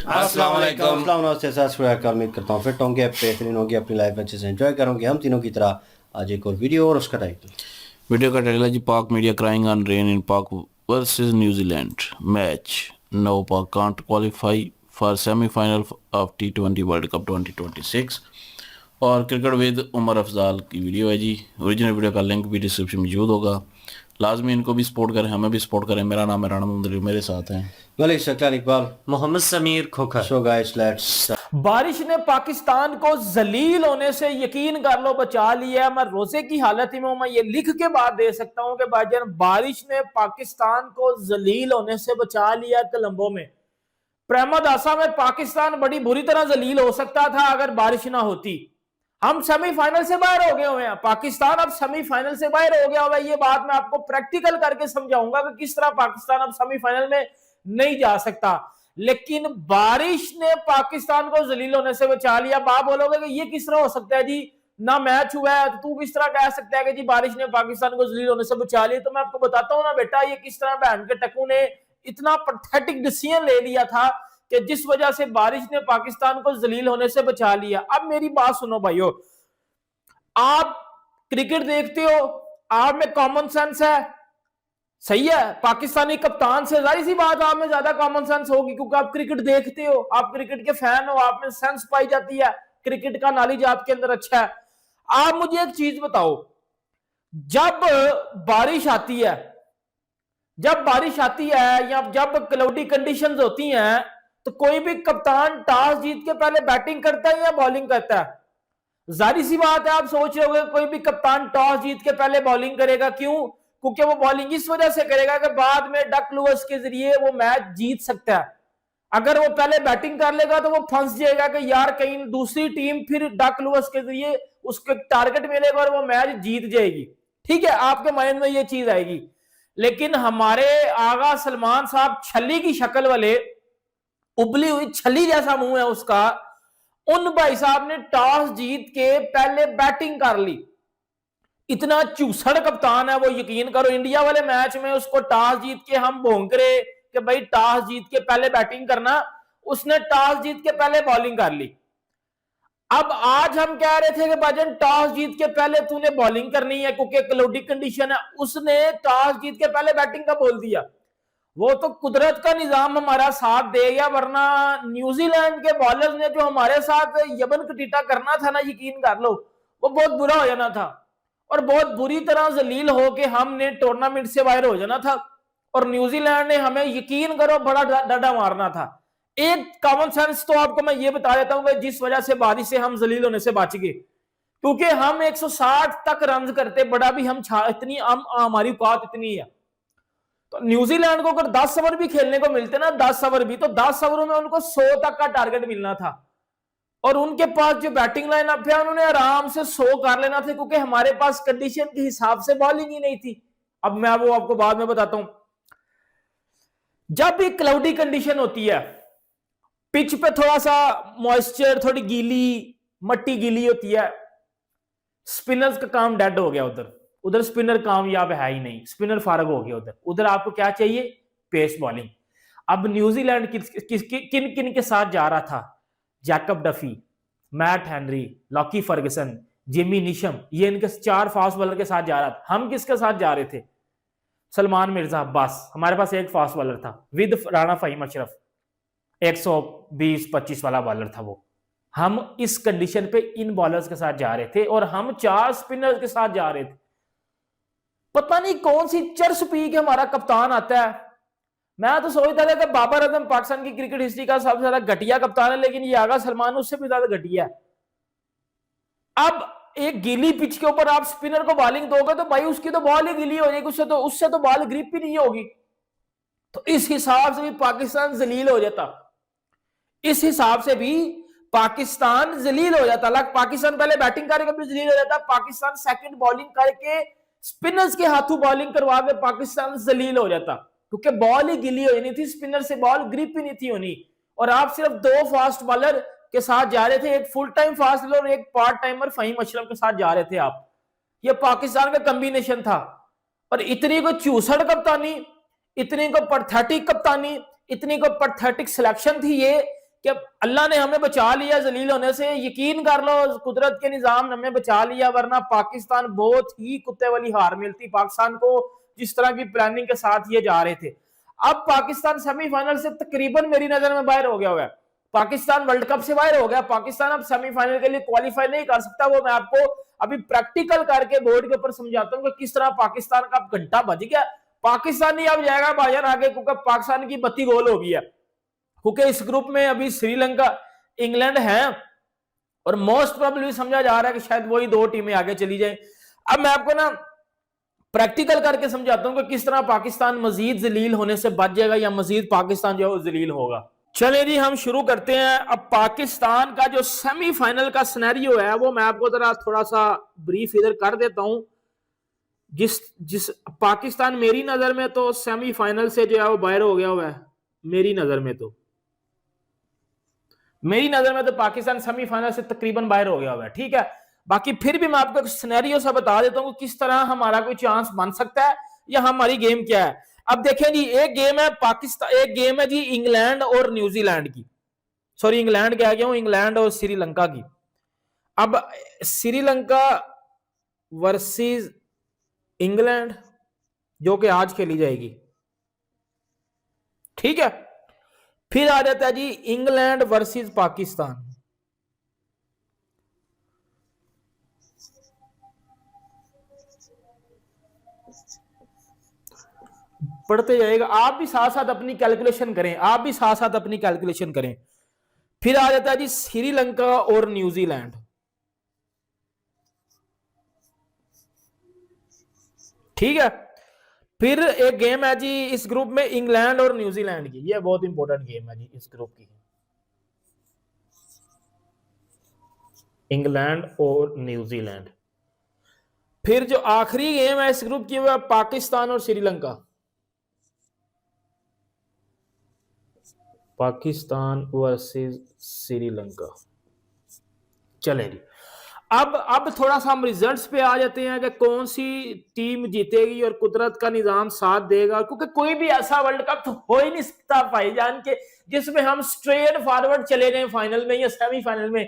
अस्सलाम वालेकुम। अस्सलाम नमस्ते सत श्री अकाल। उम्मीद करता हूँ फिट होंगे, बेहतरीन होंगे, अपनी लाइफ अच्छे से एंजॉय करोगे हम तीनों की तरह। आज एक और वीडियो और उसका टाइटल। वीडियो का टाइटल है जी पाक मीडिया क्राइंग ऑन रेन इन पाक वर्सेस न्यूजीलैंड मैच। नो पाक can't qualify for semifinal of T20 world cup 2026। और क्रिकेट विद उमर अफजाल की वीडियो है जी। ओरिजिनल वीडियो का लिंक भी डिस्क्रिप्शन में मौजूद होगा। लाजमी इनको भी सपोर्ट करें, हमें भी सपोर्ट करें। मेरा नाम है राना मुंदरी, मेरे साथ हैं Malik Shakeel Iqbal. Mohammad Sameer Khokhar. So guys let's. बारिश ने पाकिस्तान को जलील होने से यकीन कर लो बचा लिया है। मैं रोजे की हालत में हूं, मैं ये लिख के बात दे सकता हूं कि भाईजान बारिश ने पाकिस्तान को जलील होने से बचा लिया। कोलंबो में प्रेमदासा में पाकिस्तान बड़ी बुरी तरह जलील हो सकता था अगर बारिश ना होती। हम सेमीफाइनल से बाहर हो गए हुए हैं, पाकिस्तान अब सेमीफाइनल से बाहर हो गया हुआ है। ये बात मैं आपको प्रैक्टिकल करके समझाऊंगा कि किस तरह पाकिस्तान अब सेमीफाइनल में नहीं जा सकता। लेकिन बारिश ने पाकिस्तान को जलील होने से बचा लिया। आप बोलोगे कि ये किस तरह हो सकता है जी, ना मैच हुआ है तो तू किस तरह कह सकता है कि जी बारिश ने पाकिस्तान को जलील होने से बचा लिया। तो मैं आपको बताता हूं ना बेटा, ये किस तरह बहन के टकू ने इतना पैथेटिक डिसीजन ले लिया था कि जिस वजह से बारिश ने पाकिस्तान को जलील होने से बचा लिया। अब मेरी बात सुनो भाइयों, आप क्रिकेट देखते हो, आप में कॉमन सेंस है, सही है। पाकिस्तानी कप्तान से जाहिर सी बात आप में ज्यादा कॉमन सेंस होगी क्योंकि आप क्रिकेट देखते हो, आप क्रिकेट के फैन हो, आप में सेंस पाई जाती है, क्रिकेट का नॉलेज आपके अंदर अच्छा है। आप मुझे एक चीज बताओ, जब बारिश आती है, जब बारिश आती है या जब क्लाउडी कंडीशंस होती हैं, तो कोई भी कप्तान टॉस जीत के पहले बैटिंग करता है या बॉलिंग करता है? जाहिर सी बात है आप सोच रहे हो कोई भी कप्तान टॉस जीत के पहले बॉलिंग करेगा। क्यों? क्योंकि वो बॉलिंग इस वजह से करेगा कि बाद में डक लुईस के जरिए वो मैच जीत सकता है। अगर वो पहले बैटिंग कर लेगा तो वो फंस जाएगा कि यार कहीं दूसरी टीम फिर डक लुईस के जरिए उसको टारगेट मिलेगा और वो मैच जीत जाएगी। ठीक है, आपके माइंड में ये चीज आएगी। लेकिन हमारे आगा सलमान साहब छली की शक्ल वाले, उबली हुई छली जैसा मुंह है उसका, उन भाई साहब ने टॉस जीत के पहले बैटिंग कर ली। इतना चूसड़ कप्तान है वो, यकीन करो। इंडिया वाले मैच में उसको टॉस जीत के हम भोंक रहे कि भाई टॉस जीत के पहले बैटिंग करना, उसने टॉस जीत के पहले बॉलिंग कर ली। अब आज हम कह रहे थे कि भाईजान टॉस जीत के पहले तूने बॉलिंग करनी है क्योंकि क्लाउडी कंडीशन है, उसने टॉस जीत के पहले बैटिंग का बोल दिया। वो तो कुदरत का निजाम हमारा साथ दे गया, वरना न्यूजीलैंड के बॉलर्स ने जो हमारे साथ यमन कटीटा करना था ना, यकीन कर लो वो बहुत बुरा हो जाना था और बहुत बुरी तरह जलील होके हमने टूर्नामेंट से बाहर हो जाना था और न्यूजीलैंड ने हमें, यकीन करो, बड़ा डंडा मारना था। एक कॉमन सेंस तो आपको मैं ये बता देता हूं कि जिस वजह से बारिश से हम जलील होने से बच गए, क्योंकि हम 160 तक रन करते, बड़ा भी हम इतनी हमारी औकात इतनी है। तो न्यूजीलैंड को अगर 10 ओवर भी खेलने को मिलते ना, 10 ओवर भी, तो 10 ओवरों में उनको 100 तक का टारगेट मिलना था और उनके पास जो बैटिंग लाइनअप है उन्होंने आराम से 100 कर लेना था क्योंकि हमारे पास कंडीशन के हिसाब से बॉलिंग ही नहीं थी। अब मैं वो आपको बाद में बताता हूं। जब भी क्लाउडी कंडीशन होती है, पिच पे थोड़ा सा मॉइस्चर, थोड़ी गीली मट्टी गीली होती है, स्पिनर्स का काम डेड हो गया। उधर उधर स्पिनर कामयाब है ही नहीं, स्पिनर फारग हो गया। उधर उधर आपको क्या चाहिए? Pace bowling. अब न्यूजीलैंड किन किन के साथ जा रहा था? Jacob Duffy, Matt Henry, Lockie Ferguson, Jimmy Neesham, ये इनके 4 फास्ट बॉलर के साथ जा रहा था। हम किसके साथ जा रहे थे? सलमान मिर्जा। बस हमारे पास एक फास्ट बॉलर था विद राणा फहीम अशरफ, 120-25 वाला बॉलर था वो। हम इस कंडीशन पे इन बॉलर्स के साथ जा रहे थे और हम 4 स्पिनर्स के साथ जा रहे थे। पता नहीं कौन सी चर्स पी के हमारा कप्तान आता है। मैं तो सोचता था कि बाबर आजम पाकिस्तान की क्रिकेट हिस्ट्री का सबसे ज्यादा घटिया कप्तान है, लेकिन ये आगा सलमान उससे भी ज्यादा घटिया है। अब एक गीली पिच के ऊपर आप स्पिनर को बॉलिंग दोगे तो भाई उसकी तो बॉल ही गीली हो जाएगी, उससे तो बॉल ग्रिप ही नहीं होगी। तो इस हिसाब से भी पाकिस्तान जलील हो जाता, इस हिसाब से भी पाकिस्तान जलील हो जाता। पाकिस्तान पहले बैटिंग करके भी जलील हो जाता, पाकिस्तान सेकंड बॉलिंग करके स्पिनर्स के हाथों बॉलिंग करवा के पाकिस्तान जलील हो जाता क्योंकि बॉल ही गिली हो जानी थी, स्पिनर से बॉल ग्रिप ही नहीं थी होनी। और आप सिर्फ 2 फास्ट बॉलर के साथ जा रहे थे, एक फुल टाइम फास्ट बॉलर और एक पार्ट टाइमर फहीम अशरफ के साथ जा रहे थे आप। ये पाकिस्तान का कॉम्बिनेशन था। और इतनी को चूसड़ कप्तानी, इतनी को पैथेटिक कप्तानी, इतनी को पैथेटिक सिलेक्शन थी ये कि अल्लाह ने हमें बचा लिया जलील होने से, यकीन कर लो कुदरत के निजाम ने हमें बचा लिया, वरना पाकिस्तान बहुत ही कुत्ते वाली हार मिलती पाकिस्तान को, जिस तरह की प्लानिंग के साथ ये जा रहे थे। अब पाकिस्तान सेमीफाइनल से तकरीबन मेरी नजर में बाहर हो गया हुआ है, पाकिस्तान वर्ल्ड कप से बाहर हो गया, पाकिस्तान अब सेमीफाइनल के लिए क्वालिफाई नहीं कर सकता। वो मैं आपको अभी प्रैक्टिकल करके बोर्ड के ऊपर समझाता हूँ कि किस तरह पाकिस्तान का घंटा बज गया। पाकिस्तान ही अब जाएगा भाईजान आगे, क्योंकि पाकिस्तान की 32 गोल हो गई है, क्योंकि इस ग्रुप में अभी श्रीलंका, इंग्लैंड है, और मोस्ट प्रोबेबली समझा जा रहा है कि शायद वही 2 टीमें आगे चली जाए। अब मैं आपको ना प्रैक्टिकल करके समझाता हूं कि किस तरह पाकिस्तान मजीद जलील होने से बच जाएगा या मजीद पाकिस्तान जो है जलील होगा। चले जी हम शुरू करते हैं। अब पाकिस्तान का जो सेमीफाइनल का सिनेरियो है वो मैं आपको जरा थोड़ा सा ब्रीफ इधर कर देता हूं। जिस पाकिस्तान मेरी नजर में तो सेमीफाइनल से जो है वो बाहर हो गया हुआ है, मेरी नजर में तो पाकिस्तान सेमीफाइनल से तकरीबन बाहर हो गया हुआ है, ठीक है। बाकी फिर भी मैं आपको एक सिनेरियो सा बता देता हूं किस तरह हमारा कोई चांस बन सकता है या हमारी गेम क्या है। अब देखें जी, एक गेम है पाकिस्तान, एक गेम है जी इंग्लैंड और न्यूजीलैंड की, सॉरी इंग्लैंड कह गया हूं, इंग्लैंड और श्रीलंका की। अब श्रीलंका वर्सेस इंग्लैंड जो कि आज खेली जाएगी, ठीक है। फिर आ जाता है जी इंग्लैंड वर्सेस पाकिस्तान, पढ़ते जाएगा, आप भी साथ साथ अपनी कैलकुलेशन करें, फिर आ जाता है जी श्रीलंका और न्यूजीलैंड, ठीक है। फिर एक गेम है जी इस ग्रुप में इंग्लैंड और न्यूजीलैंड की, ये बहुत इंपॉर्टेंट गेम है जी इस ग्रुप की, इंग्लैंड और न्यूजीलैंड। फिर जो आखिरी गेम है इस ग्रुप की वो पाकिस्तान और श्रीलंका, पाकिस्तान वर्सेस श्रीलंका। चले जी, अब थोड़ा सा हम रिजल्ट्स पे आ जाते हैं कि कौन सी टीम जीतेगी और कुदरत का निजाम साथ देगा, क्योंकि कोई भी ऐसा वर्ल्ड कप तो हो ही नहीं सकता भाईजान के जिसमें हम स्ट्रेट फॉरवर्ड चले गए फाइनल में या सेमीफाइनल में।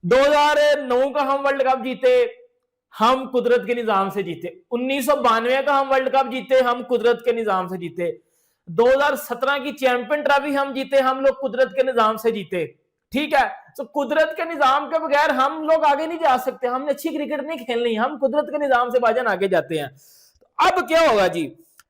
2009 का हम वर्ल्ड कप जीते, हम कुदरत के निजाम से जीते। 1992 का हम वर्ल्ड कप जीते, हम कुदरत के निजाम से जीते। 2017 की चैंपियन ट्रॉफी हम जीते, हम लोग कुदरत के निजाम से जीते, ठीक है। तो कुदरत के निजाम के बगैर हम लोग आगे नहीं जा सकते, हमने अच्छी क्रिकेट नहीं खेलनी, हम कुदरत के निजाम से भाईजान आगे जाते हैं। तो अब क्या होगा जी,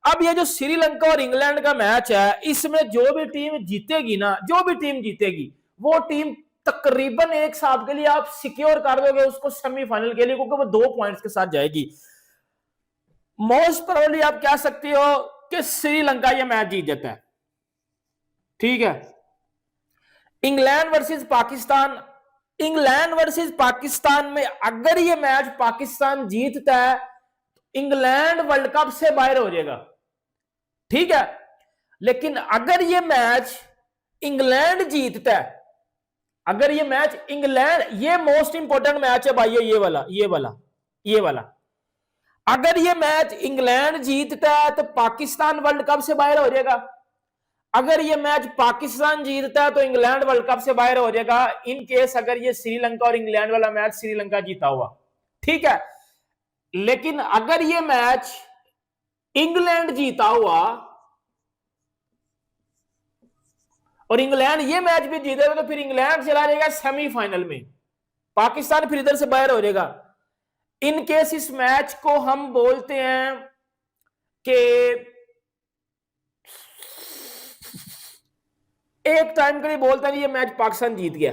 अब ये जो श्रीलंका और इंग्लैंड का मैच है, इसमें जो भी टीम जीतेगी ना, जो भी टीम जीतेगी वो टीम तकरीबन एक हिसाब के लिए आप सिक्योर कर दोगे उसको सेमीफाइनल के लिए, क्योंकि वो 2 पॉइंट्स के साथ जाएगी। मोस्ट प्रोबेबली आप कह सकते हो कि श्रीलंका ये मैच जीत जाता है, ठीक है। इंग्लैंड वर्सेस पाकिस्तान में अगर ये मैच पाकिस्तान जीतता है, इंग्लैंड वर्ल्ड कप से बाहर हो जाएगा, ठीक है। लेकिन अगर ये मैच इंग्लैंड जीतता है, अगर ये मैच इंग्लैंड, ये मोस्ट इंपॉर्टेंट मैच है भाई, ये वाला अगर ये मैच इंग्लैंड जीतता है तो पाकिस्तान वर्ल्ड कप से बाहर हो जाएगा। अगर ये मैच पाकिस्तान जीतता है तो इंग्लैंड वर्ल्ड कप से बाहर हो जाएगा, इन केस अगर ये श्रीलंका और इंग्लैंड वाला मैच श्रीलंका जीता हुआ, ठीक है। लेकिन अगर ये मैच इंग्लैंड जीता हुआ और इंग्लैंड ये मैच भी जीतेगा तो फिर इंग्लैंड चला जाएगा सेमीफाइनल में, पाकिस्तान फिर इधर से बाहर हो जाएगा। इन केस इस मैच को हम बोलते हैं कि एक टाइम के लिए बोलते हैं ये मैच पाकिस्तान जीत गया।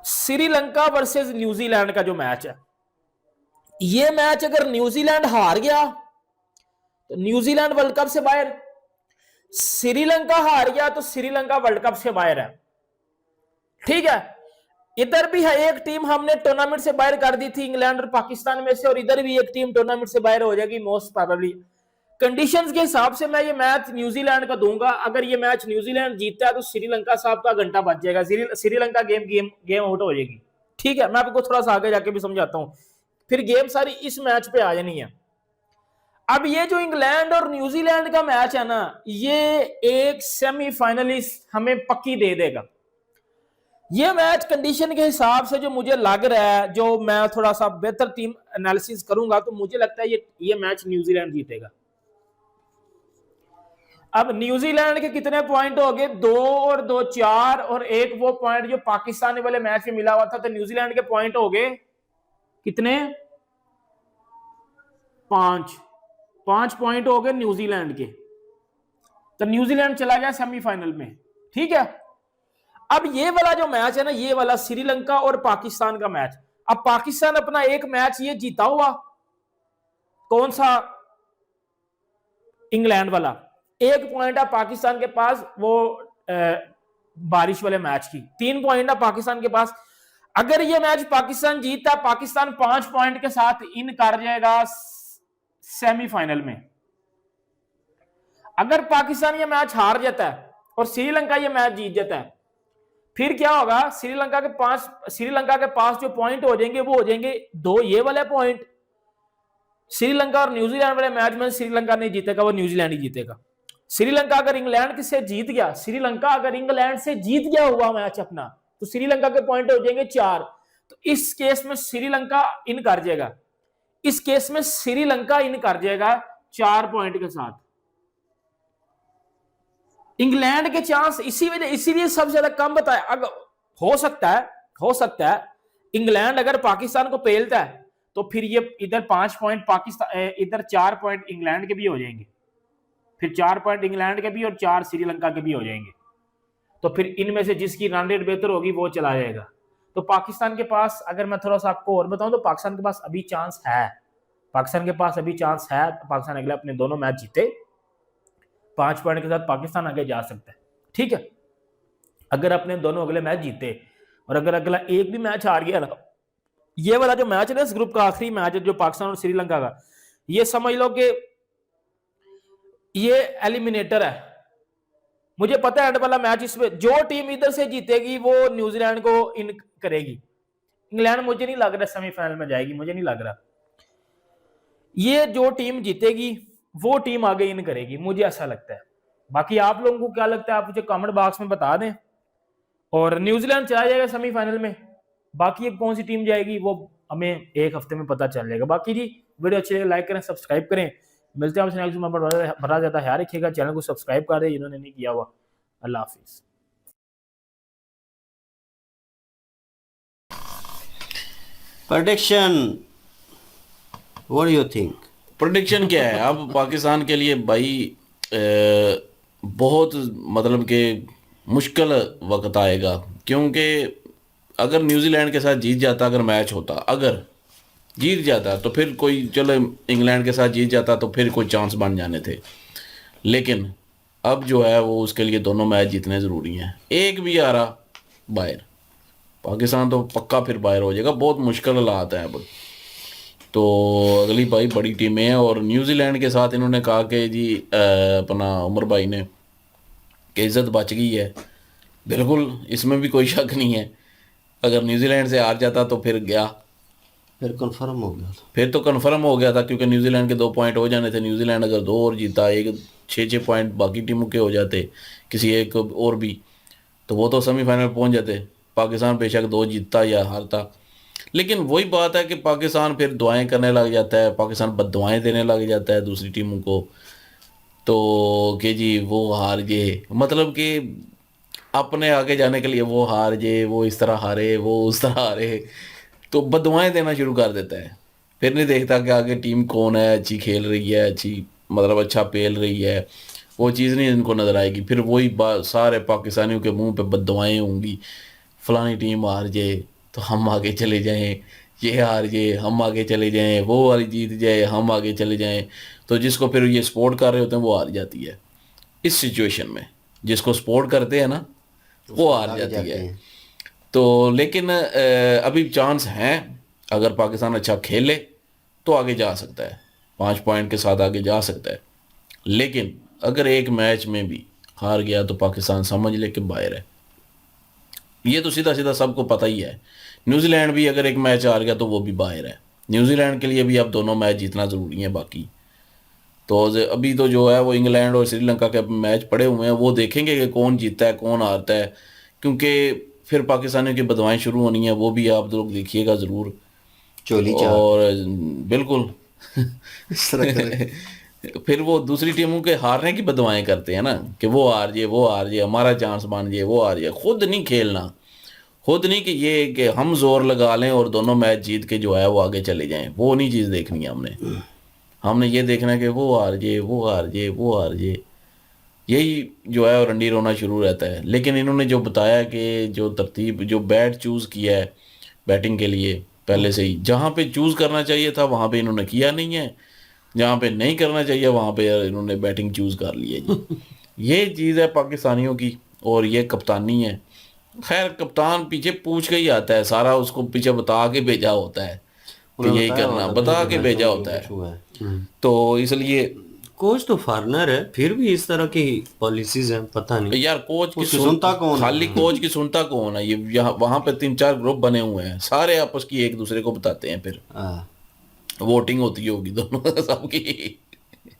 श्रीलंका वर्सेस न्यूजीलैंड का जो मैच है, ये मैच अगर न्यूजीलैंड हार गया तो न्यूजीलैंड वर्ल्ड कप से बाहर, श्रीलंका हार गया तो श्रीलंका वर्ल्ड कप से बाहर है, ठीक है। इधर भी है एक टीम हमने टूर्नामेंट से बाहर कर दी थी इंग्लैंड और पाकिस्तान में से, और इधर भी एक टीम टूर्नामेंट से बाहर हो जाएगी मोस्ट प्रोबेबली। कंडीशंस के हिसाब से मैं ये मैच न्यूजीलैंड का दूंगा। अगर ये मैच न्यूजीलैंड जीतता है तो श्रीलंका साहब का घंटा बच जाएगा, श्रीलंका गेम आउट हो जाएगी, ठीक है। मैं आपको थोड़ा सा आगे जाके भी समझाता हूं, फिर गेम सारी इस मैच पे आ जानी है। अब ये जो इंग्लैंड और न्यूजीलैंड का मैच है ना, ये एक सेमीफाइनलिस्ट हमें पक्की दे देगा। ये मैच कंडीशन के हिसाब से जो मुझे लग रहा है, जो मैं थोड़ा सा बेहतर टीम एनालिसिस करूंगा, तो मुझे लगता है ये मैच न्यूजीलैंड जीतेगा। अब न्यूजीलैंड के कितने पॉइंट हो गए? 2 और 2 4, और एक वो पॉइंट जो पाकिस्तान वाले मैच में मिला हुआ था। तो न्यूजीलैंड के पॉइंट हो गए कितने? 5 पॉइंट हो गए न्यूजीलैंड के। तो न्यूजीलैंड चला गया सेमीफाइनल में, ठीक है। अब ये वाला जो मैच है ना, ये वाला श्रीलंका और पाकिस्तान का मैच, अब पाकिस्तान अपना एक मैच ये जीता हुआ, कौन सा? इंग्लैंड वाला। 1 पॉइंट है पाकिस्तान के पास वो बारिश वाले मैच की। 3 पॉइंट है पाकिस्तान के पास। अगर ये मैच पाकिस्तान जीतता, पाकिस्तान 5 पॉइंट के साथ इन कर जाएगा सेमीफाइनल में। अगर पाकिस्तान ये मैच हार जाता है और श्रीलंका ये मैच जीत जाता है, फिर क्या होगा? श्रीलंका के पास जो पॉइंट हो जाएंगे वो हो जाएंगे 2 ये वाले पॉइंट। श्रीलंका और न्यूजीलैंड वाले मैच में श्रीलंका नहीं जीतेगा, वो न्यूजीलैंड ही जीतेगा। श्रीलंका अगर इंग्लैंड से जीत गया, श्रीलंका अगर इंग्लैंड से जीत गया हुआ मैच अपना, तो श्रीलंका के पॉइंट हो जाएंगे 4। तो इस केस में श्रीलंका इन कर जाएगा, इस केस में श्रीलंका इन कर जाएगा 4 पॉइंट के साथ। इंग्लैंड के चांस इसीलिए सबसे ज्यादा कम बताया। अगर हो सकता है इंग्लैंड अगर पाकिस्तान को पेलता है, तो फिर ये इधर 5 पॉइंट पाकिस्तान, इधर 4 पॉइंट इंग्लैंड के भी हो जाएंगे, फिर 4 पॉइंट इंग्लैंड के भी और 4 श्रीलंका के भी हो जाएंगे। तो फिर इनमें से जिसकी रन रेट बेहतर होगी वो चला जाएगा। तो पाकिस्तान के पास, अगर मैं थोड़ा सा आपको और बताऊं, तो पाकिस्तान के पास अभी चांस है, पाकिस्तान अगले अपने दोनों मैच जीते, 5 पॉइंट के साथ पाकिस्तान आगे जा सकता है, ठीक है, अगर अपने दोनों अगले मैच जीते। और अगर अगला एक भी मैच हार गया ना, ये वाला जो मैच है ना, इस ग्रुप का आखिरी मैच है जो पाकिस्तान और श्रीलंका का, ये समझ लो कि ये एलिमिनेटर है। मुझे पता है एंड वाला मैच, इसमें जो टीम इधर से जीतेगी वो न्यूजीलैंड को इन करेगी। इंग्लैंड मुझे नहीं लग रहा सेमीफाइनल में जाएगी, मुझे नहीं लग रहा। ये जो टीम जीतेगी वो टीम आगे इन करेगी, मुझे ऐसा लगता है। बाकी आप लोगों को क्या लगता है, आप मुझे कमेंट बॉक्स में बता दें। और न्यूजीलैंड चला जाएगा सेमीफाइनल में, बाकी कौन सी टीम जाएगी वो हमें एक हफ्ते में पता चल जाएगा। बाकी जी, वीडियो अच्छी लगे लाइक करें, सब्सक्राइब करें। मिलते हैं आपसे नेक्स्ट में, भरा जाता है, ख्याल रखिएगा, चैनल को सब्सक्राइब कर दें जिन्होंने नहीं किया हुआ। अल्लाह हाफिज। Prediction, what do you think? Prediction क्या है? अब पाकिस्तान के लिए भाई बहुत मतलब कि मुश्किल वक्त आएगा, क्योंकि अगर न्यूजीलैंड के साथ जीत जाता, अगर मैच होता, अगर जीत जाता तो फिर कोई, चलो इंग्लैंड के साथ जीत जाता तो फिर कोई चांस बन जाने थे। लेकिन अब जो है वो उसके लिए दोनों मैच जीतने ज़रूरी हैं। एक भी आ रहा बाहर, पाकिस्तान तो पक्का फिर बाहर हो जाएगा। बहुत मुश्किल हालात हैं अब। तो अगली भाई बड़ी टीमें हैं, और न्यूजीलैंड के साथ इन्होंने कहा कि जी अपना उमर भाई ने कि इज़्ज़त बच गई है। बिल्कुल, इसमें भी कोई शक नहीं है। अगर न्यूजीलैंड से हार जाता तो फिर गया, फिर कंफर्म हो गया था, फिर तो कंफर्म हो गया था, क्योंकि न्यूजीलैंड के 2 पॉइंट हो जाने थे। न्यूजीलैंड अगर 2 और जीता, एक 6 पॉइंट बाकी टीमों के हो जाते, किसी एक और भी, तो वो तो सेमीफाइनल पहुंच जाते। पाकिस्तान बेशक 2 जीतता या हारता, लेकिन वही बात है कि पाकिस्तान फिर दुआएं करने लग जाता है, पाकिस्तान बद्दुआएं देने लग जाता है दूसरी टीमों को। तो कि जी वो हार जे, मतलब कि अपने आगे जाने के लिए वो हार जे, वो इस तरह हारे, वो उस तरह हारे, तो बद्दुआएं देना शुरू कर देता है। फिर नहीं देखता कि आगे टीम कौन है, अच्छी खेल रही है, अच्छी मतलब अच्छा पेल रही है, वो चीज़ नहीं इनको नज़र आएगी। फिर वही बात सारे पाकिस्तानियों के मुंह पे बद्दुआएं होंगी, फलानी टीम हार जाए तो हम आगे चले जाएं, ये हार जाए हम आगे चले जाएं, वो वाली जीत जाए हम आगे चले जाएं। तो जिसको फिर ये सपोर्ट कर रहे होते हैं वो हार जाती है। इस सिचुएशन में जिसको सपोर्ट करते हैं ना वो हार जाती है। तो लेकिन अभी चांस हैं, अगर पाकिस्तान अच्छा खेले तो आगे जा सकता है, 5 पॉइंट के साथ आगे जा सकता है। लेकिन अगर एक मैच में भी हार गया तो पाकिस्तान समझ ले कि बाहर है। ये तो सीधा सीधा सबको पता ही है। न्यूजीलैंड भी अगर एक मैच हार गया तो वो भी बाहर है। न्यूजीलैंड के लिए भी अब दोनों मैच जीतना ज़रूरी है। बाकी तो अभी तो जो है वो इंग्लैंड और श्रीलंका के मैच पड़े हुए हैं, वो देखेंगे कि कौन जीतता है कौन हारता है, क्योंकि फिर पाकिस्तानियों की बदवाएं शुरू होनी है, वो भी आप लोग देखिएगा ज़रूर। चोली चाल और बिल्कुल इस तरह करें। फिर वो दूसरी टीमों के हारने की बदवाएं करते हैं ना, कि वो हार जाए वो हार जाए, हमारा चांस मान जाए वो हार जाए। खुद नहीं खेलना, खुद नहीं कि ये कि हम जोर लगा लें और दोनों मैच जीत के जो है वो आगे चले जाएं, वो नहीं चीज़ देखनी है हमने। हमने ये देखना है कि वो हार जाए वो हार जाए वो हार जाए, यही जो है वो रंडी रोना शुरू रहता है। लेकिन इन्होंने जो बताया कि जो तरतीब जो बैट चूज़ किया है बैटिंग के लिए पहले से ही, जहाँ पे चूज़ करना चाहिए था वहाँ पे इन्होंने किया नहीं है, जहाँ पे नहीं करना चाहिए वहाँ पे इन्होंने बैटिंग चूज़ कर ली है जी। ये चीज़ है पाकिस्तानियों की, और ये कप्तानी है। खैर कप्तान पीछे पूछ के ही आता है सारा, उसको पीछे बता के भेजा होता है कि उन्हें यही बताया करना, होता था बता कि के मैचों भेजा में होता कुछ है। हुआ है। तो इसलिए कोच तो फॉरनर है, फिर भी इस तरह की पॉलिसीज हैं, पता नहीं। यार कोच की उसकी सुनता कौन है? खाली कोच की सुनता कौन है? ये यहाँ वहां पे 3-4 ग्रुप बने हुए हैं, सारे आपस की एक दूसरे को बताते हैं, फिर हाँ। वोटिंग होती होगी दोनों सबकी।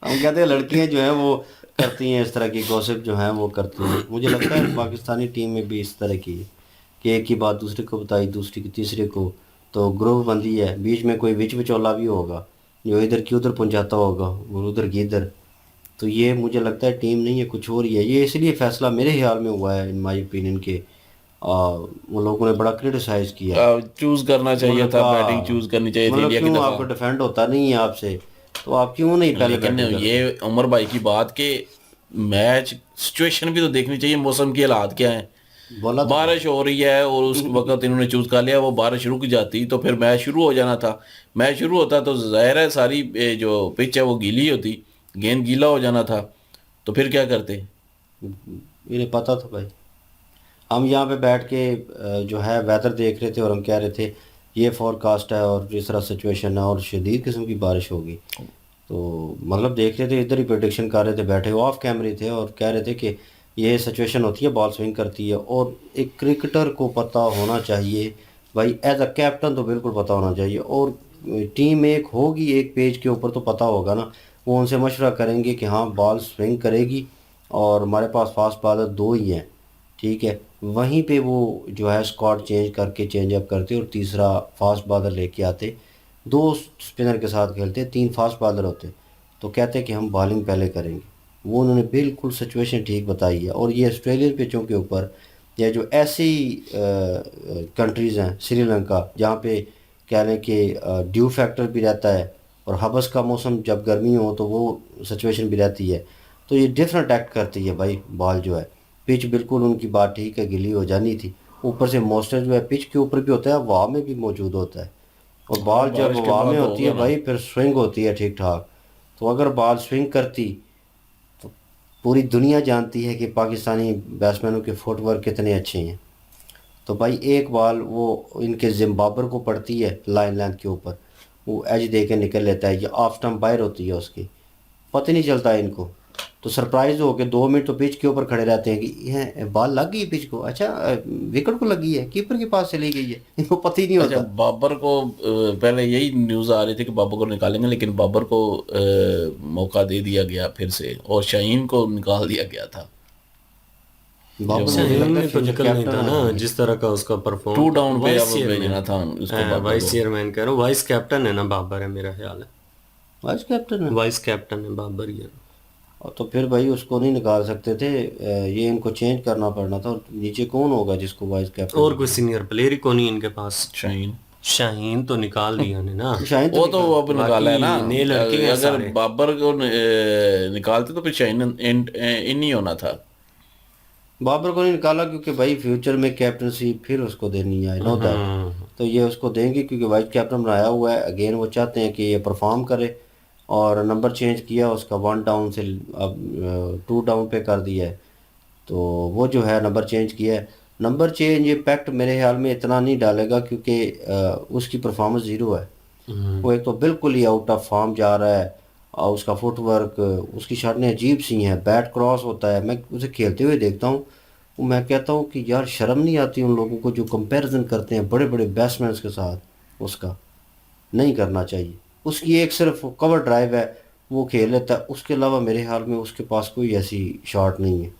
हम कहते हैं लड़कियां जो हैं वो करती हैं इस तरह की गॉसिप जो है वो करती हैं। मुझे लगता है पाकिस्तानी टीम में भी इस तरह की है कि एक ही बात दूसरे को बताई, दूसरी की तीसरे को, तो ग्रुप बंदी है। बीच में कोई बीच विचौला भी होगा जो इधर की उधर पहुंचाता होगा और उधर की इधर। तो ये मुझे लगता है टीम नहीं है, कुछ और ही है। ये इसलिए फैसला मेरे ख्याल में हुआ है इन माय ओपिनियन के वो लोगों ने बड़ा क्रिटिसाइज किया है। चूज करना चाहिए मतलब था, बैटिंग चूज करनी चाहिए थी मतलब इंडिया की क्यों आपको दफा। डिफेंड होता नहीं है आपसे, तो आप क्यों नहीं पहले लेकिन बैटिंग करते? ये उमर भाई की बात के मैच सिचुएशन भी तो देखनी चाहिए, मौसम की हालात क्या है। बोला तो बारिश हो रही है और उस वक्त इन्होंने चूज कर लिया, वो बारिश रुक जाती तो फिर मैच शुरू हो जाना था। मैच शुरू होता तो जाहिर है सारी जो पिच है वो गीली होती, गेंद गीला हो जाना था, तो फिर क्या करते। इन्हें पता था भाई। हम यहाँ पे बैठ के जो है वेदर देख रहे थे और हम कह रहे थे ये फोरकास्ट है और इस तरह सिचुएशन है और शदीद किस्म की बारिश होगी। तो मतलब देख रहे थे, इधर ही प्रेडिक्शन कर रहे थे, बैठे ऑफ कैमरे थे और कह रहे थे कि ये सिचुएशन होती है, बॉल स्विंग करती है। और एक क्रिकेटर को पता होना चाहिए भाई, एज अ कैप्टन तो बिल्कुल पता होना चाहिए। और टीम एक होगी एक पेज के ऊपर तो पता होगा ना, वो उनसे मशवरा करेंगे कि हाँ बॉल स्विंग करेगी और हमारे पास फास्ट बॉलर दो ही हैं, ठीक है। वहीं पे वो जो है स्क्वाड चेंज करके चेंज अप करते और तीसरा फास्ट बॉलर लेके आते, दो स्पिनर के साथ खेलते, तीन फास्ट बॉलर होते, तो कहते कि हम बॉलिंग पहले करेंगे। वो उन्होंने बिल्कुल सिचुएशन ठीक बताई है। और ये ऑस्ट्रेलियन पिचों के ऊपर या जो ऐसी कंट्रीज़ हैं, श्रीलंका जहाँ पे कह लें कि ड्यू फैक्टर भी रहता है और हबस का मौसम जब गर्मी हो तो वो सिचुएशन भी रहती है, तो ये डिफरेंट एक्ट करती है भाई। बॉल जो है पिच बिल्कुल उनकी बात ठीक है, गिली हो जानी थी, ऊपर से मॉइस्चर जो है पिच के ऊपर भी होता है, हवा में भी मौजूद होता है। और बॉल जब बारिश के हवा बाद में तो होती है होगा ना। भाई फिर स्विंग होती है ठीक ठाक। तो अगर बॉल स्विंग करती तो पूरी दुनिया जानती है कि पाकिस्तानी बैट्समैनों के फुटवर्क कितने अच्छे हैं। तो भाई एक बॉल वो इनके जिम्बाब्वे को पड़ती है लाइन लेंथ के ऊपर, वो एज दे के निकल लेता है, ये ऑफ स्टंप बाहर होती है उसकी, पता ही नहीं चलता है इनको। तो सरप्राइज हो के 2 मिनट तो पिच के ऊपर खड़े रहते हैं कि ये बॉल लग गई पिच को, अच्छा विकेट को लगी है, कीपर के पास चली गई है, इनको पता ही नहीं अच्छा, होता। बाबर को पहले यही न्यूज़ आ रही थी कि बाबर को निकालेंगे, लेकिन बाबर को मौका दे दिया गया फिर से और शाहीन को निकाल दिया गया था। बाबर मुझे शाहीन लगता है ने तो फ्यूचर निकल नहीं कैप्टन था है ना, भाई। जिस तरह का उसका परफॉर्म। 2 डाउन पे अब वाइस भेजना था उसको बाबर वाइस को। चेयरमैन कह रहा हूँ, वाइस कैप्टन है ना बाबर, है मेरा ख्याल है। वाइस कैप्टन है। वाइस कैप्टन है बाबर ही है। और तो फिर भाई उसको नहीं निकाल सकते थे, ये इनको चेंज करना पड़ना था। और नीचे कौन होगा जिसको वाइस कैप्टन? और कोई सीनियर प्लेयर ही कौन नहीं इनके पास। शाहीन शाहीन तो निकाल दिया ने ना। शाहीन तो वो तो अब निकाला है ना। बाकी नए लड़के हैं अगर सारे। बाबर को निकालते तो फिर शाहीन इन ही होना था। बाबर को नहीं निकाला क्योंकि भाई फ्यूचर में कैप्टनसी फिर उसको देनी है, नो दैट। तो ये उसको देंगे क्योंकि वाइस कैप्टन बनाया हुआ है। अगेन वो चाहते हैं कि ये परफॉर्म करे और नंबर चेंज किया उसका 1 डाउन से अब 2 डाउन पे कर दिया है। तो वो जो है नंबर चेंज किया है। नंबर चेंज इम्पैक्ट मेरे ख्याल में इतना नहीं डालेगा क्योंकि उसकी परफॉर्मेंस ज़ीरो है। वो एक तो बिल्कुल ही आउट ऑफ फॉर्म जा रहा है और उसका फुटवर्क, उसकी शॉटें अजीब सी हैं, बैट क्रॉस होता है। मैं उसे खेलते हुए देखता हूँ, वो मैं कहता हूँ कि यार शर्म नहीं आती उन लोगों को जो कंपैरिजन करते हैं बड़े बड़े बैट्समैन के साथ। उसका नहीं करना चाहिए। उसकी एक सिर्फ कवर ड्राइव है वो खेल लेता है। उसके अलावा मेरे ख्याल में उसके पास कोई ऐसी शॉट नहीं है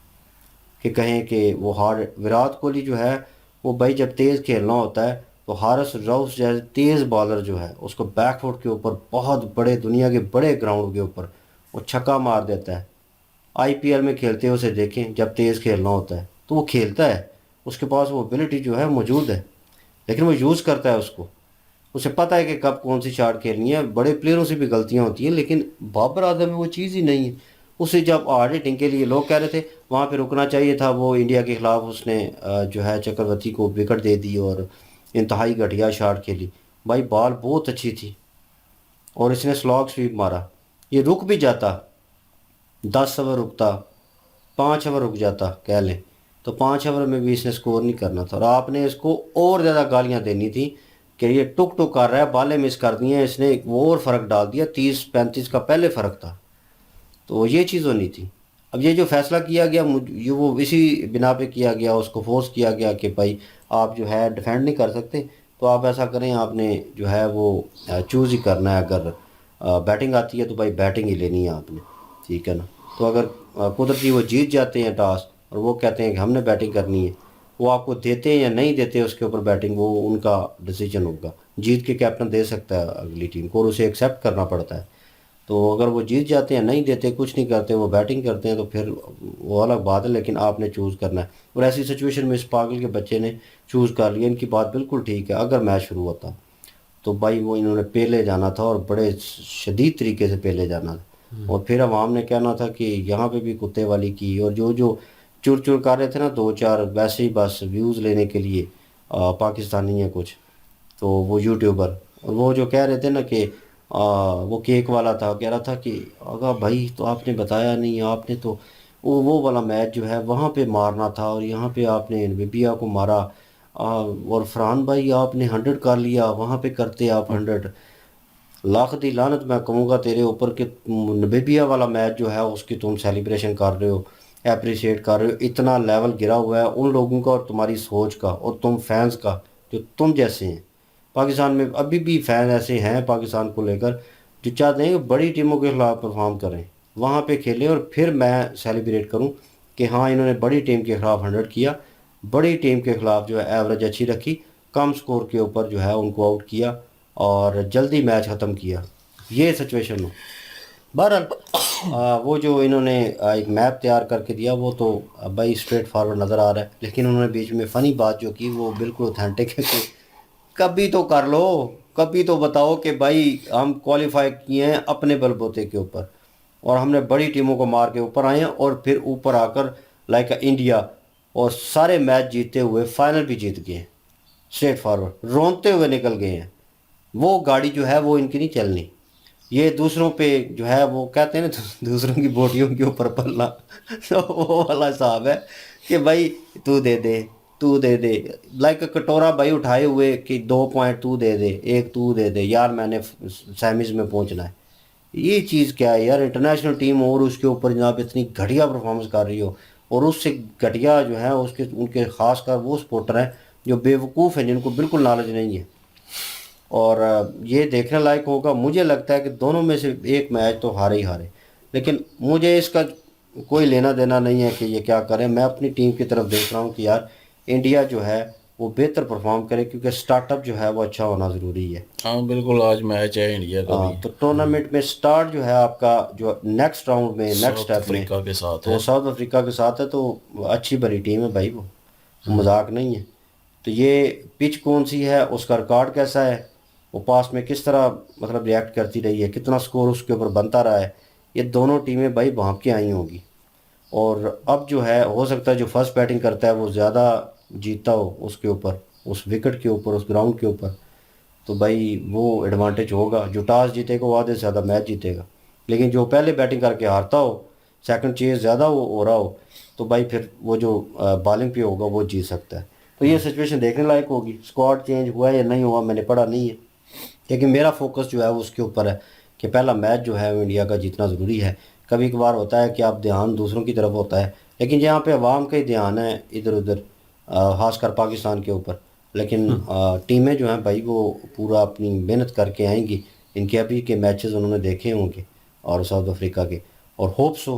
कि कहें कि वो हार्ड। विराट कोहली जो है वो भाई जब तेज़ खेलना होता है तो हारिस राउफ जैसे तेज़ बॉलर जो है उसको बैकफुट के ऊपर बहुत बड़े दुनिया के बड़े ग्राउंड के ऊपर वो छक्का मार देता है। आईपीएल में खेलते हुए उसे देखें, जब तेज़ खेलना होता है तो वो खेलता है, उसके पास वो एबिलिटी जो है मौजूद है, लेकिन वो यूज़ करता है उसको। उसे पता है कि कब कौन सी शॉट खेलनी है। बड़े प्लेयरों से भी गलतियां होती हैं, लेकिन बाबर आजम में वो चीज़ ही नहीं है। उसे जब हार्ड हिटिंग के लिए लोग कह रहे थे वहाँ पे रुकना चाहिए था, वो इंडिया के खिलाफ उसने जो है चक्रवर्ती को विकेट दे दी और इंतहाई घटिया शॉट खेली। भाई बॉल बहुत अच्छी थी और इसने स्लॉग स्वीप मारा। ये रुक भी जाता, 10 ओवर रुकता, 5 ओवर रुक जाता कह लें, तो 5 ओवर में भी इसने स्कोर नहीं करना था और आपने इसको और ज़्यादा गालियां देनी थी कि ये टुक टुक कर रहा है, बालें मिस कर दी हैं इसने, वो और फ़र्क डाल दिया। 30-35 का पहले फ़र्क था, तो ये चीज़ होनी थी। अब ये जो फैसला किया गया ये वो इसी बिना पे किया गया, उसको फोर्स किया गया कि भाई आप जो है डिफेंड नहीं कर सकते तो आप ऐसा करें, आपने जो है वो चूज़ ही करना है। अगर बैटिंग आती है तो भाई बैटिंग ही लेनी है आपने, ठीक है ना। तो अगर कुदरती वो जीत जाते हैं टॉस और वो कहते हैं कि हमने बैटिंग करनी है, वो आपको देते हैं या नहीं देते उसके ऊपर बैटिंग, वो उनका डिसीजन होगा। जीत के कैप्टन दे सकता है अगली टीम को और उसे एक्सेप्ट करना पड़ता है। तो अगर वो जीत जाते हैं, नहीं देते, कुछ नहीं करते, वो बैटिंग करते हैं, तो फिर वो अलग बात है, लेकिन आपने चूज़ करना है। और ऐसी सिचुएशन में इस पागल के बच्चे ने चूज़ कर लिया। इनकी बात बिल्कुल ठीक है, अगर मैच शुरू होता तो भाई वो इन्होंने पहले जाना था और बड़े शदीद तरीके से पहले जाना था। और फिर अवाम ने कहना था कि यहाँ पे भी कुत्ते वाली की, और जो जो चुर चुर कर रहे थे ना दो चार, वैसे ही बस व्यूज़ लेने के लिए पाकिस्तानी है कुछ, तो वो यूट्यूबर, और वो जो कह रहे थे ना कि वो केक वाला था, कह रहा था कि अगर भाई तो आपने बताया नहीं, आपने तो वो वाला मैच जो है वहाँ पे मारना था और यहाँ पे आपने नबीबिया को मारा। और फरहान भाई आपने 100 कर लिया, वहाँ पे करते आप 100। लाख दी लानत मैं कहूँगा तेरे ऊपर कि नबीबिया वाला मैच जो है उसकी तुम सेलिब्रेशन कर रहे हो, अप्रिशिएट कर रहे हो। इतना लेवल गिरा हुआ है उन लोगों का और तुम्हारी सोच का और तुम फैंस का जो तुम जैसे हैं। पाकिस्तान में अभी भी फैन ऐसे हैं पाकिस्तान को लेकर जो चाहते हैं कि बड़ी टीमों के खिलाफ परफॉर्म करें, वहाँ पे खेलें और फिर मैं सेलिब्रेट करूँ कि हाँ इन्होंने बड़ी टीम के खिलाफ 100 किया, बड़ी टीम के खिलाफ जो है एवरेज अच्छी रखी, कम स्कोर के ऊपर जो है उनको आउट किया और जल्दी मैच ख़त्म किया। ये सिचुएशन हो। बहरहाल वो जो इन्होंने एक मैप तैयार करके दिया वो तो भाई स्ट्रेट फॉरवर्ड नज़र आ रहा है, लेकिन उन्होंने बीच में फ़नी बात जो की वो बिल्कुल ऑथेंटिक है कि कभी तो कर लो, कभी तो बताओ कि भाई हम क्वालिफाई किए हैं अपने बलबूते के ऊपर और हमने बड़ी टीमों को मार के ऊपर आए हैं और फिर ऊपर आकर लाइक इंडिया और सारे मैच जीते हुए फाइनल भी जीत गए हैं। स्ट्रेट फॉरवर्ड रोनते हुए निकल गए हैं। वो गाड़ी जो है वो इनकी नहीं चलनी। ये दूसरों पे जो है वो कहते हैं ना दूसरों की बोटियों के ऊपर पलना तो वो वाला हिसाब है कि भाई तू दे दे, तू दे दे, लाइक कटोरा भाई उठाए हुए कि 2 पॉइंट तू दे दे, एक तू दे दे, यार मैंने सेमीज में पहुंचना है। ये चीज़ क्या है यार, इंटरनेशनल टीम और उसके ऊपर जनाब इतनी घटिया परफॉर्मेंस कर रही हो और उससे घटिया जो है उसके उनके खासकर वो सपोर्टर हैं जो बेवकूफ़ हैं, जिनको बिल्कुल नॉलेज नहीं है। और ये देखने लायक होगा। मुझे लगता है कि दोनों में से एक मैच तो हारे ही हारे, लेकिन मुझे इसका कोई लेना देना नहीं है कि ये क्या करें। मैं अपनी टीम की तरफ देख रहा हूँ कि यार इंडिया जो है वो बेहतर परफॉर्म करे, क्योंकि स्टार्टअप जो है वो अच्छा होना ज़रूरी है। हाँ बिल्कुल, आज मैच है इंडिया का हाँ, भी तो टूर्नामेंट में स्टार्ट जो है आपका जो नेक्स्ट राउंड में नेक्स्ट साउथ स्टेप में अफ्रीका के साथ तो है। साउथ अफ्रीका के साथ है, तो अच्छी बड़ी टीम है भाई, वो मजाक नहीं है। तो ये पिच कौन सी है, उसका रिकॉर्ड कैसा है, वो पास में किस तरह मतलब रिएक्ट करती रही है, कितना स्कोर उसके ऊपर बनता रहा है, ये दोनों टीमें भाई भांप के आई होंगी। और अब जो है हो सकता है जो फर्स्ट बैटिंग करता है वो ज़्यादा जीतता हो उसके ऊपर, उस विकेट के ऊपर, उस ग्राउंड के ऊपर, तो भाई वो एडवांटेज होगा। जो टॉस जीतेगा वो आधे से ज़्यादा मैच जीतेगा। लेकिन जो पहले बैटिंग करके हारता हो, सेकंड चेज ज़्यादा हो रहा हो, तो भाई फिर वो जो बॉलिंग पे होगा वो जीत सकता है। तो ये सिचुएशन देखने लायक होगी। स्क्वाड चेंज हुआ है या नहीं हुआ मैंने पढ़ा नहीं है, लेकिन मेरा फोकस जो है वो उसके ऊपर है कि पहला मैच जो है वो इंडिया का जीतना ज़रूरी है। कभी कभार होता है कि आप ध्यान दूसरों की तरफ होता है, लेकिन जहाँ पे अवाम का ही ध्यान है इधर उधर, खासकर पाकिस्तान के ऊपर। लेकिन टीमें जो हैं भाई वो पूरा अपनी मेहनत करके आएंगी। इनके अभी के मैचेस उन्होंने देखे होंगे और साउथ अफ्रीका के, और होप्स हो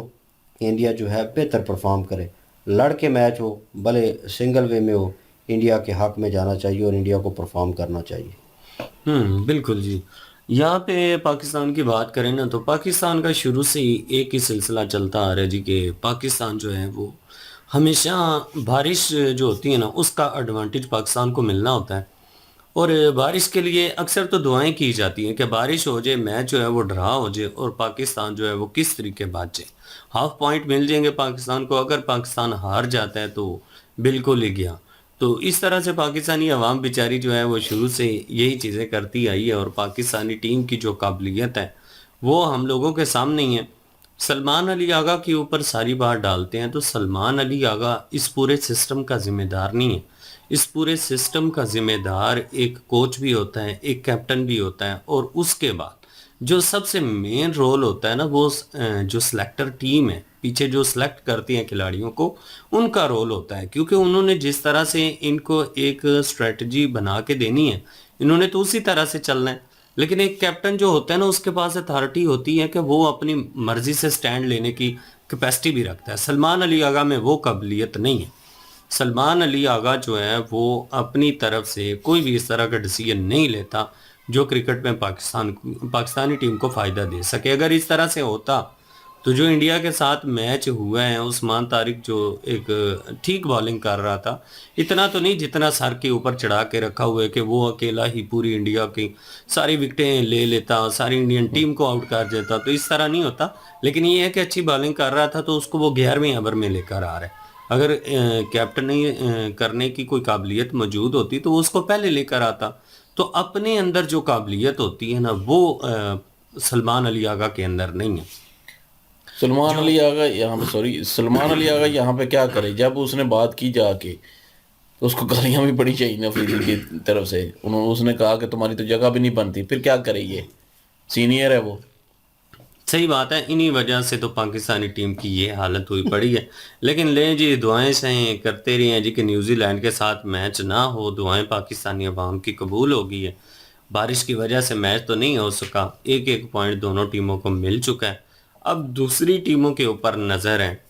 कि इंडिया जो है बेहतर परफॉर्म करे, लड़ के मैच हो, भले सिंगल वे में हो, इंडिया के हक में जाना चाहिए और इंडिया को परफॉर्म करना चाहिए। बिल्कुल जी। यहाँ पे पाकिस्तान की बात करें ना, तो पाकिस्तान का शुरू से ही एक ही सिलसिला चलता आ रहा है जी, कि पाकिस्तान जो है वो हमेशा बारिश जो होती है ना, उसका एडवांटेज पाकिस्तान को मिलना होता है। और बारिश के लिए अक्सर तो दुआएं की जाती हैं कि बारिश हो जाए, मैच जो है वो ड्रा हो जाए और पाकिस्तान जो है वो किस तरीके बात जाए, हाफ पॉइंट मिल जाएंगे पाकिस्तान को। अगर पाकिस्तान हार जाता है तो बिल्कुल ही गया। तो इस तरह से पाकिस्तानी अवाम बेचारी जो है वो शुरू से यही चीज़ें करती आई है, और पाकिस्तानी टीम की जो काबिलियत है वो हम लोगों के सामने ही है। सलमान अली आगा के ऊपर सारी बात डालते हैं, तो सलमान अली आगा इस पूरे सिस्टम का जिम्मेदार नहीं है। इस पूरे सिस्टम का जिम्मेदार एक कोच भी होता है, एक कैप्टन भी होता है, और उसके बाद जो सबसे मेन रोल होता है ना, वो जो सिलेक्टर टीम है पीछे जो सिलेक्ट करती है खिलाड़ियों को, उनका रोल होता है। क्योंकि उन्होंने जिस तरह से इनको एक स्ट्रेटजी बना के देनी है, इन्होंने तो उसी तरह से चलना है। लेकिन एक कैप्टन जो होता है ना, उसके पास अथॉरिटी होती है कि वो अपनी मर्जी से स्टैंड लेने की कैपेसिटी भी रखता है। सलमान अली आगा में वो काबिलियत नहीं है। सलमान अली आगा जो है वो अपनी तरफ से कोई भी इस तरह का डिसीजन नहीं लेता जो क्रिकेट में पाकिस्तानी टीम को फ़ायदा दे सके। अगर इस तरह से होता तो जो इंडिया के साथ मैच हुआ है, उस्मान तारिक जो एक ठीक बॉलिंग कर रहा था, इतना तो नहीं जितना सर के ऊपर चढ़ा के रखा हुआ है कि वो अकेला ही पूरी इंडिया की सारी विकेटें ले लेता, सारी इंडियन टीम को आउट कर देता, तो इस तरह नहीं होता। लेकिन ये है कि अच्छी बॉलिंग कर रहा था तो उसको वो 11वें ओवर में लेकर आ रहा है। अगर कैप्टन करने की कोई काबिलियत मौजूद होती तो वो उसको पहले लेकर आता। तो अपने अंदर जो काबिलियत होती है ना, वो सलमान अली आगा के अंदर नहीं है। सलमान अली आगा यहाँ पे, सॉरी, सलमान अली आगा यहाँ पे क्या करे? जब उसने बात की जाके तो उसको गालियाँ भी पड़ी चाहिए अफरीदी की तरफ से। उन्होंने उसने कहा कि तुम्हारी तो जगह भी नहीं बनती, फिर क्या करे? ये सीनियर है वो। सही बात है, इन्हीं वजह से तो पाकिस्तानी टीम की ये हालत हुई पड़ी है। लेकिन ले जी, दुआएं सही करते रहे हैं जी कि न्यूजीलैंड के साथ मैच ना हो। दुआएं पाकिस्तानी अवाम की कबूल हो गई है। बारिश की वजह से मैच तो नहीं हो सका, एक एक पॉइंट दोनों टीमों को मिल चुका है। अब दूसरी टीमों के ऊपर नज़र है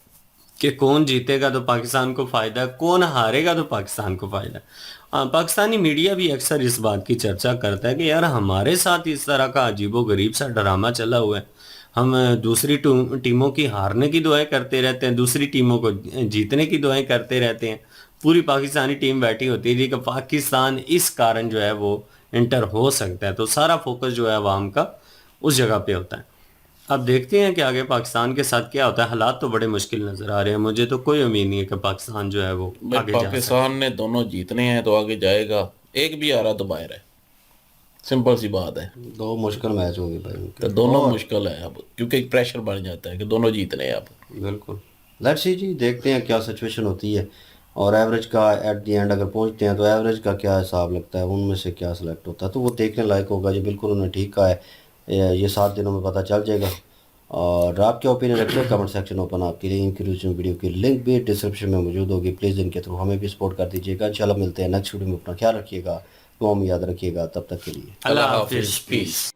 कि कौन जीतेगा तो पाकिस्तान को फ़ायदा है, कौन हारेगा तो पाकिस्तान को फ़ायदा है। पाकिस्तानी मीडिया भी अक्सर इस बात की चर्चा करता है कि यार हमारे साथ इस तरह का अजीबोगरीब सा ड्रामा चला हुआ है। हम दूसरी टीमों की हारने की दुआएं करते रहते हैं, दूसरी टीमों को जीतने की दुआएं करते रहते हैं। पूरी पाकिस्तानी टीम बैठी होती है जी कि पाकिस्तान इस कारण जो है वो इंटर हो सकता है। तो सारा फोकस जो है अवाम का उस जगह पे होता है। अब देखते हैं कि आगे पाकिस्तान के साथ क्या होता है। हालात तो बड़े मुश्किल नज़र आ रहे हैं। मुझे तो कोई उम्मीद नहीं है कि पाकिस्तान जो है वो भाई आगे जा पाकिस्तान ने दोनों जीतने हैं तो आगे जाएगा, एक भी आ रहा तो बाहर है। सिंपल सी बात है। दो मुश्किल मैच होंगे भाई उनके। तो दोनों मुश्किल है अब, क्योंकि एक प्रेशर बढ़ जाता है कि दोनों जीतने हैं अब। बिल्कुल, लेट्स सी जी, देखते हैं क्या सिचुएशन होती है। और एवरेज का एट द एंड अगर पहुंचते हैं तो एवरेज का क्या हिसाब लगता है, उनमें से क्या सिलेक्ट होता है, तो वो देखने लायक होगा जी। बिल्कुल उन्होंने ठीक कहा है, ये 7 दिनों में पता चल जाएगा। और आप क्या ओपिनियन रखते हैं? कमेंट सेक्शन ओपन आपके लिए। इनकी वीडियो की लिंक भी डिस्क्रिप्शन में मौजूद होगी, प्लीज़ इनके थ्रू हमें भी सपोर्ट कर दीजिएगा। इंशाल्लाह मिलते हैं नेक्स्ट वीडियो में। अपना ख्याल रखिएगा, दुआ में याद रखिएगा। तब तक के लिए अल्लाह हाफिज़, पीस।